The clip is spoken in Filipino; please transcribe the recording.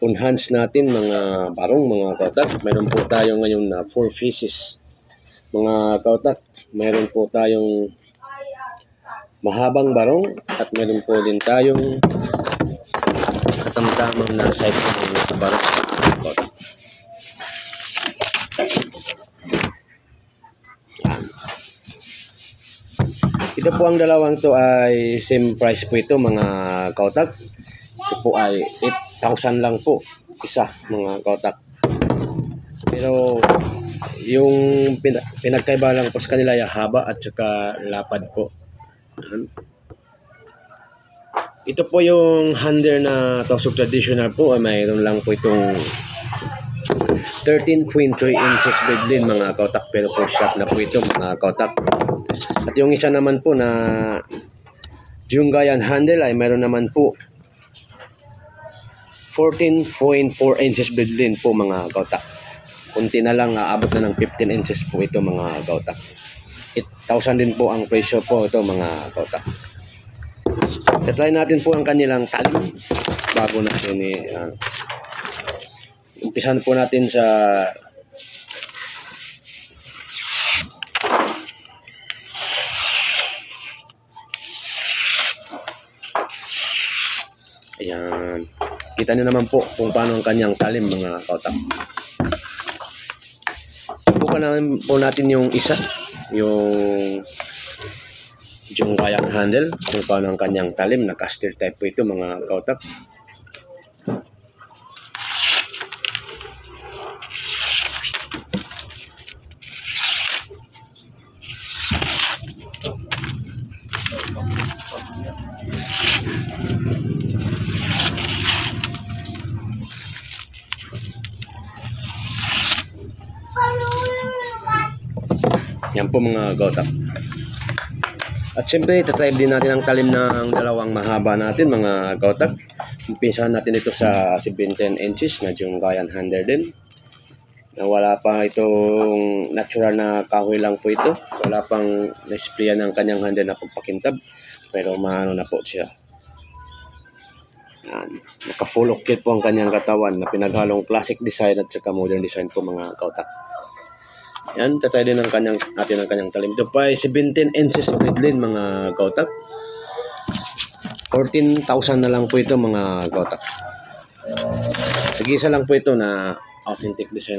enhance natin mga barong, mga kautak. Mayroon po tayo ngayon na 4 pieces mga kautak. Mayroon po tayong mahabang barong at mayroon po din tayong katamtamang na size ng barong mga kautak. Ito po ang dalawang to ay same price po ito mga kautak. Ito po ay 8,000 lang po isa mga kautak. Pero yung pinagkaiba lang po sa kanila ay haba at saka lapad po. Ito po yung hander na Tosog traditional po ay mayroon lang po itong 13.3 inches bedlin mga kautak, pero po shop na po ito mga kautak. At yung isa naman po na Junggayan handle ay mayroon naman po 14.4 inches bedlin po mga kautak. Kunti na lang, aabot na ng 15 inches po ito mga kautak. 8,000 din po ang presyo po ito mga kautak. Try natin po ang kanilang talim bago natin umpisahan po natin sa ayan. Kita niyo naman po kung paano ang kanyang talim mga kautak. Subukan naman po natin yung isa, yung Junggayan handle, kung paano ang kanyang talim. Na caster type po ito mga kautak. Yan po mga kautak. At syempre, tatry din natin ang talim ng dalawang mahaba natin mga kautak. Umpisahan natin ito sa 17 inches na Junggayan handle din. Na wala pa itong natural na kahoy lang po ito. Wala pang na-sprayan ng kanyang handle na pagpakintab. Pero maano na po siya. Yan. Naka-full of kit po ang kanyang katawan na pinaghalong classic design at saka modern design po mga kautak. Yan, tatry din natin ang kanyang talim. Ito pa ay 17 inches bedlin mga kautak. 14,000 na lang po ito mga kautak. Nag-isa lang po ito na authentic design.